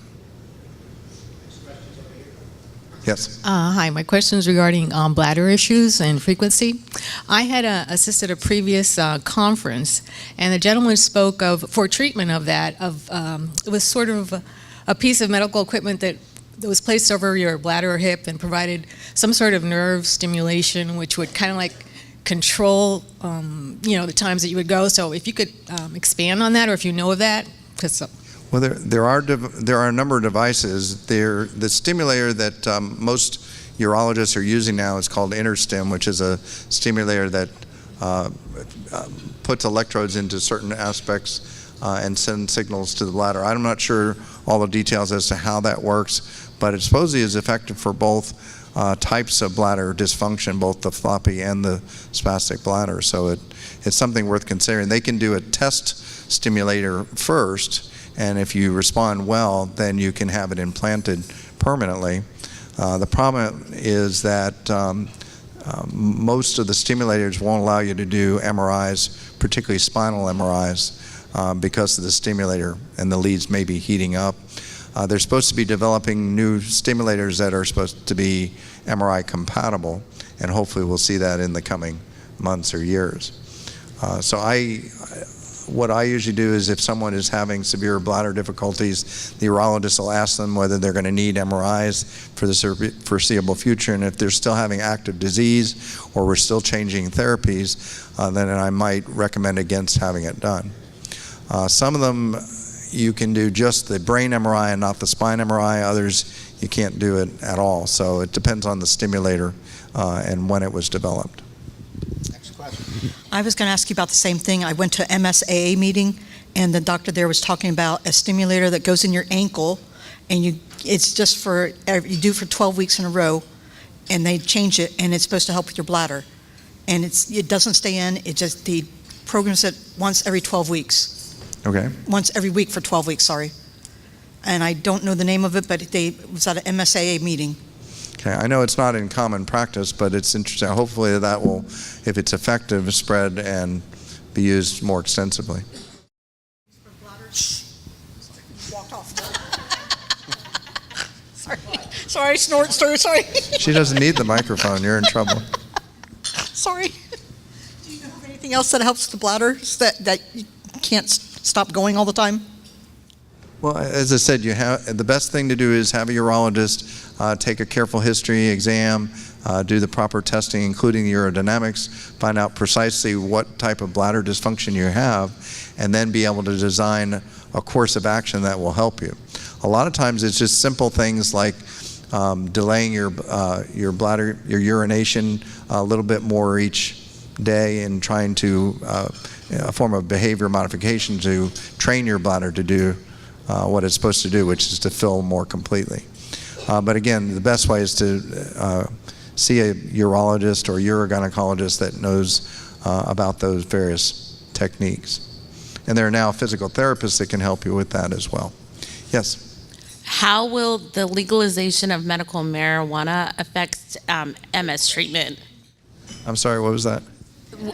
Yes.
Hi, my question is regarding bladder issues and frequency. I had assisted a previous conference, and the gentleman spoke of, for treatment of that, it was sort of a piece of medical equipment that was placed over your bladder or hip and provided some sort of nerve stimulation, which would kind of like control, the times that you would go. So if you could expand on that, or if you know of that, because.
Well, there are a number of devices. The stimulator that most urologists are using now is called InterStim, which is a stimulator that puts electrodes into certain aspects and sends signals to the bladder. I'm not sure all the details as to how that works, but it supposedly is effective for both types of bladder dysfunction, both the floppy and the spastic bladder. So it's something worth considering. They can do a test stimulator first, and if you respond well, then you can have it implanted permanently. The problem is that most of the stimulators won't allow you to do MRIs, particularly spinal MRIs, because of the stimulator, and the leads may be heating up. They're supposed to be developing new stimulators that are supposed to be MRI compatible, and hopefully we'll see that in the coming months or years. What I usually do is if someone is having severe bladder difficulties, the urologist will ask them whether they're going to need MRIs for the foreseeable future, and if they're still having active disease or we're still changing therapies, then I might recommend against having it done. Some of them you can do just the brain MRI and not the spine MRI. Others you can't do it at all. So it depends on the stimulator and when it was developed.
I was going to ask you about the same thing. I went to MSAA meeting, and the doctor there was talking about a stimulator that goes in your ankle, and it's just you do for 12 weeks in a row, and they change it, and it's supposed to help with your bladder. And it doesn't stay in. The programs it once every 12 weeks.
Okay.
Once every week for 12 weeks, sorry. And I don't know the name of it, but it was at an MSAA meeting.
Okay, I know it's not in common practice, but it's interesting. Hopefully that will, if it's effective, spread and be used more extensively.
Walked off. Sorry, snort, sorry.
She doesn't need the microphone. You're in trouble.
Sorry. Do you know of anything else that helps the bladder that you can't stop going all the time?
Well, as I said, the best thing to do is have a urologist take a careful history exam, do the proper testing, including urodynamics, find out precisely what type of bladder dysfunction you have, and then be able to design a course of action that will help you. A lot of times it's just simple things like delaying your bladder, your urination a little bit more each day, and trying to a form of behavior modification to train your bladder to do what it's supposed to do, which is to fill more completely. But again, the best way is to see a urologist or urogynecologist that knows about those various techniques. And there are now physical therapists that can help you with that as well. Yes?
How will the legalization of medical marijuana affect MS treatment?
I'm sorry, what was that?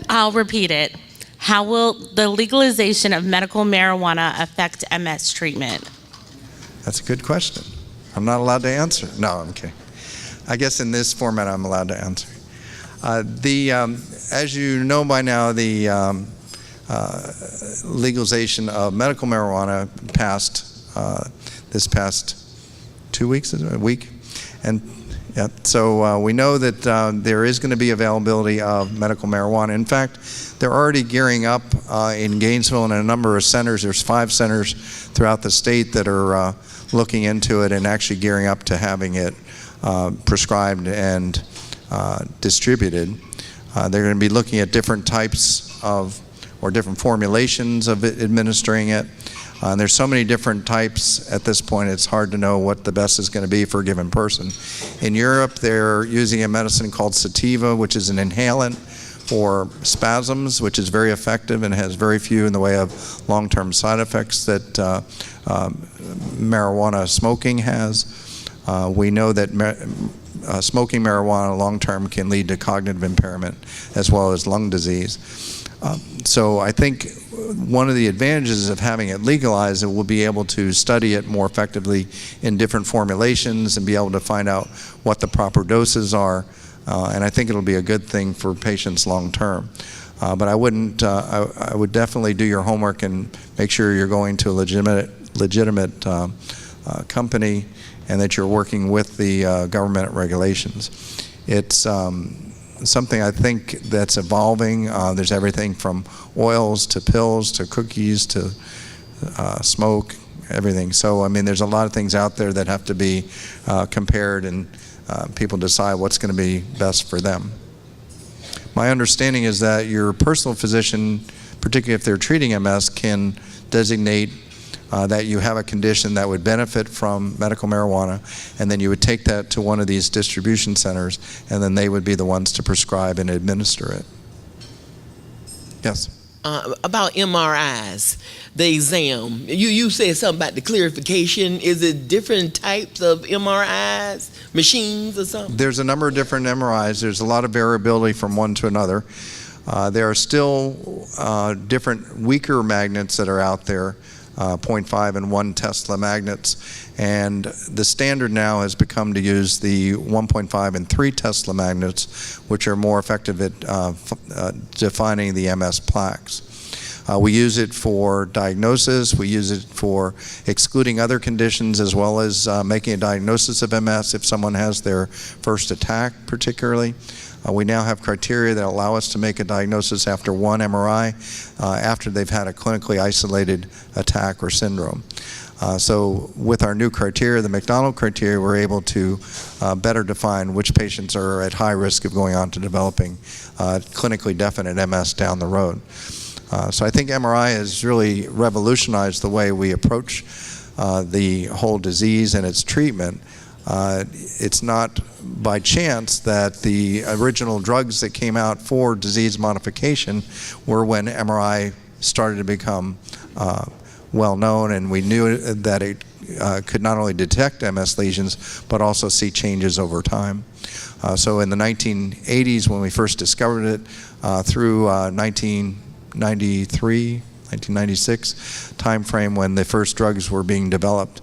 I'll repeat it. How will the legalization of medical marijuana affect MS treatment?
That's a good question. I'm not allowed to answer. No, I'm kidding. I guess in this format I'm allowed to answer. As you know by now, the legalization of medical marijuana passed this past 2 weeks, a week, and yeah, so we know that there is going to be availability of medical marijuana. In fact, they're already gearing up in Gainesville and a number of centers. There's 5 centers throughout the state that are looking into it and actually gearing up to having it prescribed and distributed. They're going to be looking at different types of or different formulations of it, administering it. And there's so many different types at this point, it's hard to know what the best is going to be for a given person. In Europe, they're using a medicine called sativa, which is an inhalant for spasms, which is very effective and has very few in the way of long-term side effects that marijuana smoking has. We know that smoking marijuana long-term can lead to cognitive impairment as well as lung disease. So I think one of the advantages of having it legalized, it will be able to study it more effectively in different formulations and be able to find out what the proper doses are. And I think it'll be a good thing for patients long term. But I wouldn't, I would definitely do your homework and make sure you're going to a legitimate company and that you're working with the government regulations. It's something I think that's evolving. There's everything from oils to pills to cookies to smoke, everything. So, I mean, there's a lot of things out there that have to be compared, and people decide what's going to be best for them. My understanding is that your personal physician, particularly if they're treating MS, can designate that you have a condition that would benefit from medical marijuana, and then you would take that to one of these distribution centers, and then they would be the ones to prescribe and administer it. Yes?
About MRIs, the exam. You said something about the clarification. Is it different types of MRIs, machines or something?
There's a number of different MRIs. There's a lot of variability from one to another. There are still different weaker magnets that are out there. 0.5 and 1 Tesla magnets, and the standard now has become to use the 1.5 and 3 Tesla magnets, which are more effective at defining the MS plaques. We use it for diagnosis, we use it for excluding other conditions, as well as making a diagnosis of MS if someone has their first attack particularly. We now have criteria that allow us to make a diagnosis after one MRI, after they've had a clinically isolated attack or syndrome. So with our new criteria, the McDonald criteria, we're able to better define which patients are at high risk of going on to developing clinically definite MS down the road. So I think MRI has really revolutionized the way we approach the whole disease and its treatment. It's not by chance that the original drugs that came out for disease modification were when MRI started to become well known, and we knew that it could not only detect MS lesions but also see changes over time. So in the 1980s, when we first discovered it, through 1993, 1996 timeframe when the first drugs were being developed.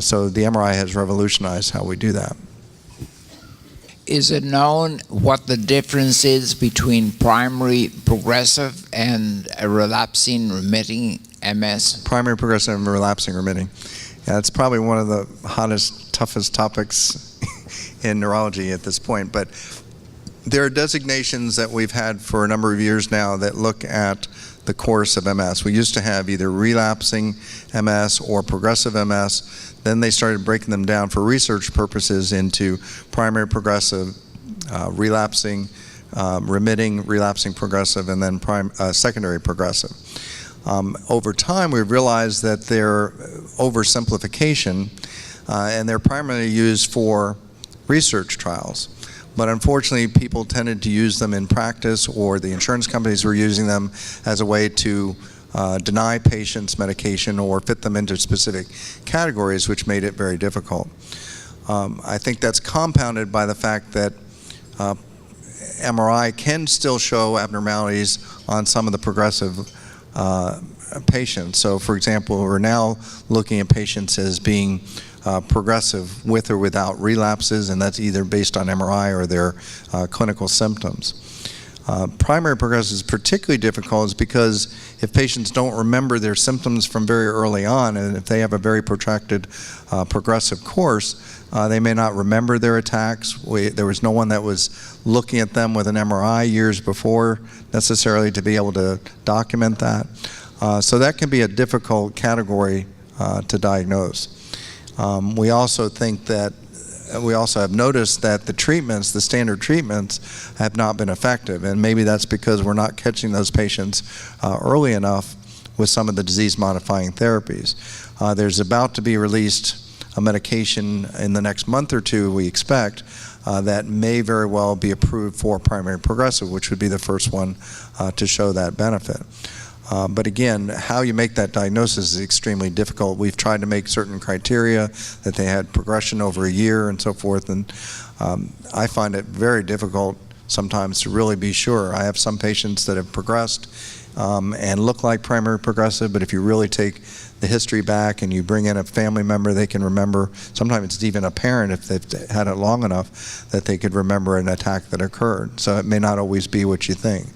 So the MRI has revolutionized how we do that.
Is it known what the difference is between primary progressive and a relapsing remitting MS?
Primary progressive and relapsing remitting. Yeah, it's probably one of the hottest, toughest topics in neurology at this point. But there are designations that we've had for a number of years now that look at the course of MS. We used to have either relapsing MS or progressive MS. Then they started breaking them down for research purposes into primary progressive, relapsing, remitting, relapsing progressive, and then secondary progressive. Over time, we've realized that they're oversimplification, and they're primarily used for research trials. But unfortunately, people tended to use them in practice, or the insurance companies were using them as a way to deny patients medication or fit them into specific categories, which made it very difficult. I think that's compounded by the fact that MRI can still show abnormalities on some of the progressive patients. So, for example, we're now looking at patients as being progressive with or without relapses, and that's either based on MRI or their clinical symptoms. Primary progressive is particularly difficult is because if patients don't remember their symptoms from very early on, and if they have a very protracted progressive course, they may not remember their attacks. There was no one that was looking at them with an MRI years before necessarily to be able to document that. So that can be a difficult category to diagnose. We also think that we also have noticed that the treatments, the standard treatments, have not been effective. And maybe that's because we're not catching those patients early enough with some of the disease-modifying therapies. There's about to be released a medication in the next month or two, we expect, that may very well be approved for primary progressive, which would be the first one to show that benefit. But again, how you make that diagnosis is extremely difficult. We've tried to make certain criteria that they had progression over a year and so forth, and I find it very difficult sometimes to really be sure. I have some patients that have progressed and look like primary progressive, but if you really take the history back and you bring in a family member they can remember, sometimes it's even a parent if they've had it long enough that they could remember an attack that occurred. So it may not always be what you think.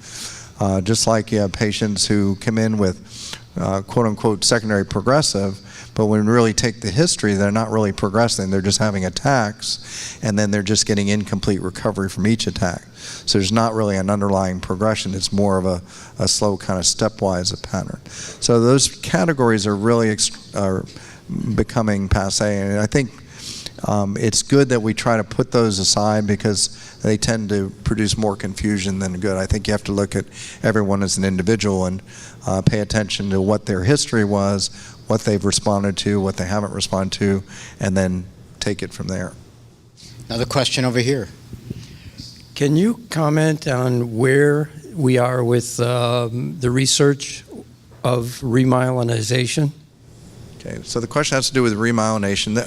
Just like you have patients who come in with quote-unquote secondary progressive, but when we really take the history, they're not really progressing. They're just having attacks, and then they're just getting incomplete recovery from each attack. So there's not really an underlying progression. It's more of a slow kind of stepwise pattern. So those categories are really are becoming passé, and I think it's good that we try to put those aside because they tend to produce more confusion than good. I think you have to look at everyone as an individual and pay attention to what their history was, what they've responded to, what they haven't responded to, and then take it from there.
Another question over here.
Can you comment on where we are with the research of remyelinization?
Okay, so the question has to do with remyelination.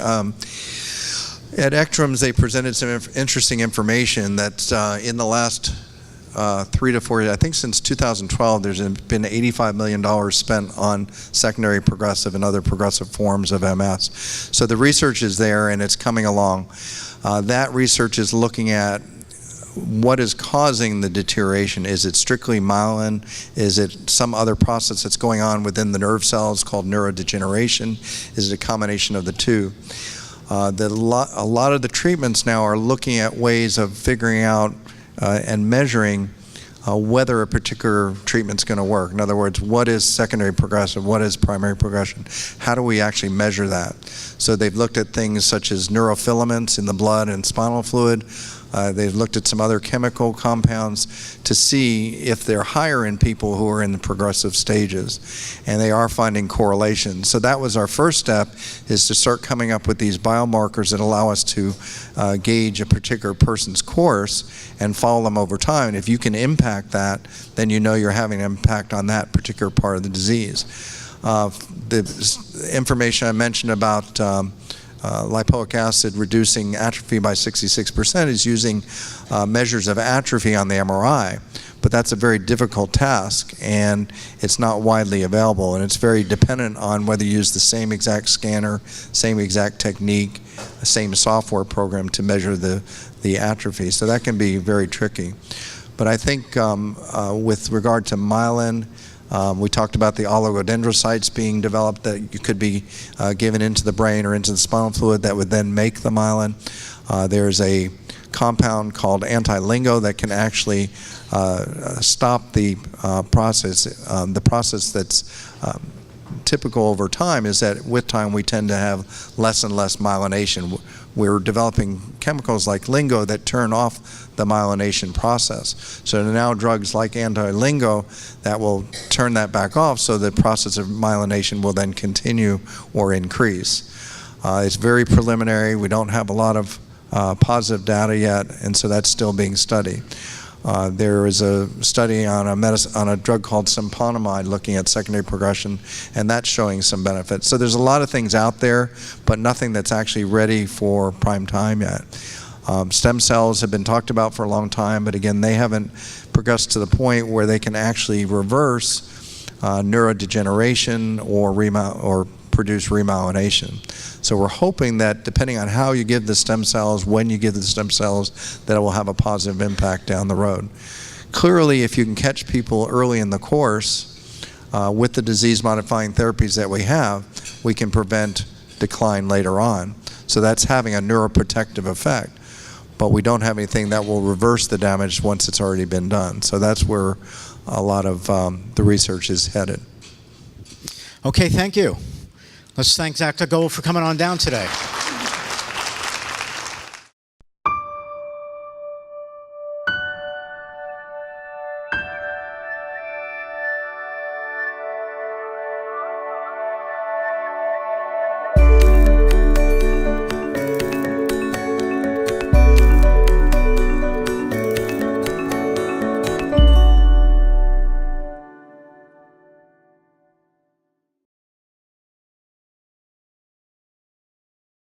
At ECTRIMS, they presented some interesting information that in the last 3 to 4 years, I think since 2012, there's been $85 million spent on secondary progressive and other progressive forms of MS. So the research is there and it's coming along. That research is looking at what is causing the deterioration. Is it strictly myelin? Is it some other process that's going on within the nerve cells called neurodegeneration? Is it a combination of the two? A lot of the treatments now are looking at ways of figuring out and measuring whether a particular treatment's going to work. In other words, what is secondary progressive? What is primary progression? How do we actually measure that? So they've looked at things such as neurofilaments in the blood and spinal fluid. They've looked at some other chemical compounds to see if they're higher in people who are in the progressive stages, and they are finding correlations. So that was our first step, is to start coming up with these biomarkers that allow us to gauge a particular person's course and follow them over time. And if you can impact that, then you know you're having an impact on that particular part of the disease. The information I mentioned about lipoic acid reducing atrophy by 66% is using measures of atrophy on the MRI, but that's a very difficult task and it's not widely available, and it's very dependent on whether you use the same exact scanner, same exact technique, same software program to measure the atrophy, so that can be very tricky. But I think with regard to myelin, we talked about the oligodendrocytes being developed that could be given into the brain or into the spinal fluid that would then make the myelin. There's a compound called anti-lingo that can actually stop the process. The process that's typical over time is that with time we tend to have less and less myelination. We're developing chemicals like lingo that turn off the myelination process. So now drugs like anti-lingo that will turn that back off, so the process of myelination will then continue or increase. It's very preliminary. We don't have a lot of positive data yet, and so that's still being studied. There is a study on a drug called Symptom looking at secondary progression, and that's showing some benefits. So there's a lot of things out there, but nothing that's actually ready for prime time yet. Stem cells have been talked about for a long time, but again, they haven't progressed to the point where they can actually reverse neurodegeneration or produce remyelination. So we're hoping that depending on how you give the stem cells, when you give the stem cells, that it will have a positive impact down the road. Clearly, if you can catch people early in the course with the disease-modifying therapies that we have, we can prevent decline later on. So that's having a neuroprotective effect. But we don't have anything that will reverse the damage once it's already been done. So that's where a lot of the research is headed.
Okay, thank you. Let's thank Dr. Gold for coming on down today.